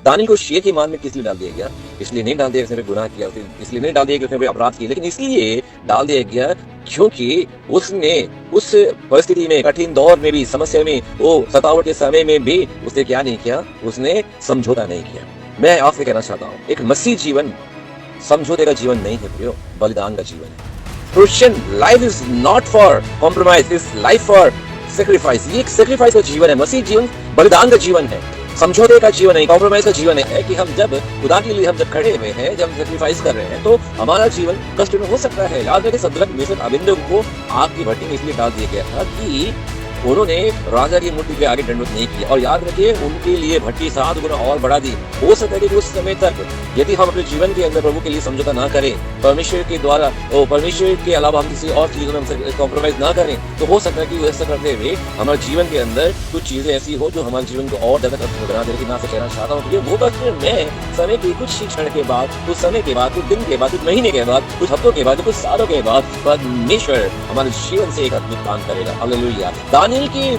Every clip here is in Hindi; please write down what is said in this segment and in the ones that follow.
दानियल को शेर की मान में किस लिए डाल दिया गया? इसलिए नहीं डाल दिया उसने गुनाह किया, इसलिए नहीं डाल दिया कि उसने अपराध किया, लेकिन इसलिए डाल दिया गया क्योंकि उसने उस परिस्थिति में, कठिन दौर में भी, समस्या में, वो सतावट के समय में भी उसने क्या नहीं किया? उसने समझौता नहीं किया। मैं आपसे कहना चाहता हूँ, एक मसीह जीवन समझौते का जीवन नहीं है प्रियो, बलिदान का जीवन है। Christian life is not for compromise, is life for sacrifice. ये एक सेक्रीफाइस का जीवन है। मसीह जीवन बलिदान का जीवन है, समझौते का जीवन है, कॉम्प्रोमाइज का जीवन है कि हम जब खुदा के लिए हम जब खड़े हुए हैं, जब सेक्रीफाइस कर रहे हैं, तो हमारा जीवन कष्ट में हो सकता है। याद रखें, सद्रक मेशक अबेदनगो को आग की भट्टी में इसलिए डाल दिया गया था कि उन्होंने राजा की मूर्ति के आगे दंडवत नहीं किया। और याद रखिए, उनके लिए भट्टी 7 गुना और बढ़ा दी। हो सकता है कि उस समय तक यदि हम अपने जीवन के अंदर प्रभु के लिए समझौता ना करें, परमेश्वर के द्वारा, परमेश्वर के अलावा हम किसी और चीजों में कॉम्प्रोमाइज ना करें, तो हो सकता है कि ऐसा करते हुए हमारे जीवन के अंदर कुछ चीजें ऐसी हो जो हमारे जीवन को और ज्यादा कष्ट बना दे। लेकिन मैं आपसे कहना चाहता हूँ कि वो कष्ट में समय के कुछ क्षण के बाद, कुछ समय के बाद, कुछ दिन के बाद, कुछ महीने के बाद, कुछ हफ्तों के बाद, कुछ सालों के बाद परमेश्वर हमारे जीवन से एक अद्भुत काम करेगा। हालेलुया। दानियल की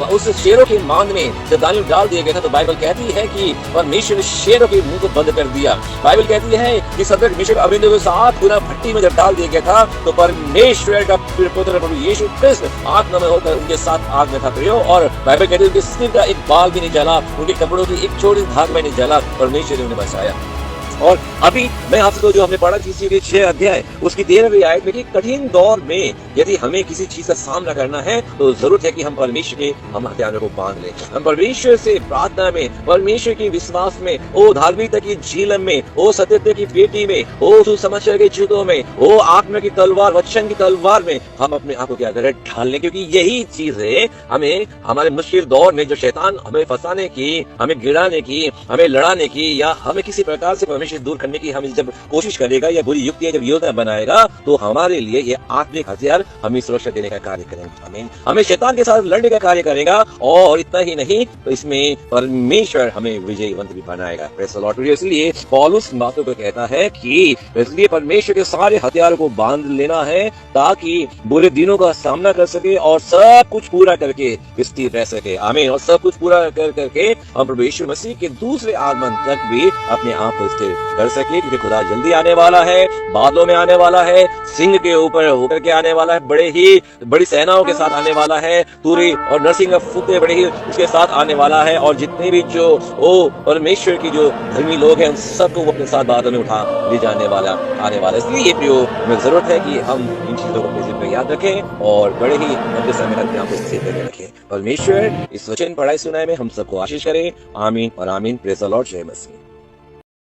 उस शेरों के मान में जब दानियल डाल दिया गया था, तो बाइबल कहती है कि परमेश्वर ने शेरों के मुंह को बंद कर दिया। बाइबल कहती है कि सद्रक मेशक अबेदनगो को 7 गुना भट्टी में जब डाल दिया गया था, तो परमेश्वर का पुत्र प्रभु यीशु क्रिस्त आग में होकर उनके साथ आग में था प्रियो। और बाइबल कहती है उनके सिर का एक बाल भी नहीं जला, उनके कपड़ों की एक छोटी धाग में नहीं जला, परमेश्वर ने उन्हें बचाया। और अभी मैं आपको जो हमने पढ़ा किसी के 6 अध्याय उसकी 13वीं आयत में कि कठिन दौर में यदि हमें किसी चीज का सामना करना है, तो जरूरत है कि हम परमेश्वर के हम हथियारों को बांध लें। हम परमेश्वर से प्रार्थना में, परमेश्वर की विश्वास में, ओ धार्मिकता की झीलम में, ओ सत्यता की पेटी में, ओ सुसमाचार के जूतों में, ओ आत्मा की तलवार, वचन की तलवार में हम अपने आप को क्या करें? ढाल लें। क्योंकि यही चीज है हमें हमारे मुश्किल दौर में जो शैतान हमें फंसाने की, हमें गिराने की, हमें लड़ाने की, या हमें किसी प्रकार से परमेश्वर दूर करने की हम जब कोशिश करेगा, या बुरी युक्तियां जब योजना बनाएगा, तो हमारे लिए ये आत्मिक हथियार हमें सुरक्षा देने का कार्य करेंगे। आमीन। हमें शैतान के साथ लड़ने का कार्य करेगा। और इतना ही नहीं, तो इसमें परमेश्वर हमें विजयवंत भी बनाएगा। Praise the Lord. इसलिए पौलुस बातों को कहता है कि इसलिए परमेश्वर के सारे हथियारों को बांध लेना है, ताकि बुरे दिनों का सामना कर सके और सब कुछ पूरा करके स्थिर रह सके। आमीन। और सब कुछ पूरा करके हम प्रभु यीशु मसीह के दूसरे आगमन तक भी अपने आप को स्थिर कर सके, क्योंकि खुदा जल्दी आने वाला है, बादलों में आने वाला है, सिंह के ऊपर होकर के आने वाला है, बड़ी सेनाओं के साथ आने वाला है, तुरी और नरसिंह फूंके बड़े ही उसके साथ आने वाला है। और जितने भी जो परमेश्वर की जो धर्मी लोग हैं, उन सबको वो अपने साथ बादलों में उठा ले जाने वाला आने वाला। इसलिए प्रियो, हमें जरूरत है कि हम इन चीजों को अपने जिम्मे में याद रखें और बड़े ही लंबे समय तक यहाँ को स्थिर करके रखें। परमेश्वर इस वचन पढ़ाई सुनाई में हम सबको आशीष करें। आमीन और आमीन। Praise the Lord. जय मसीह।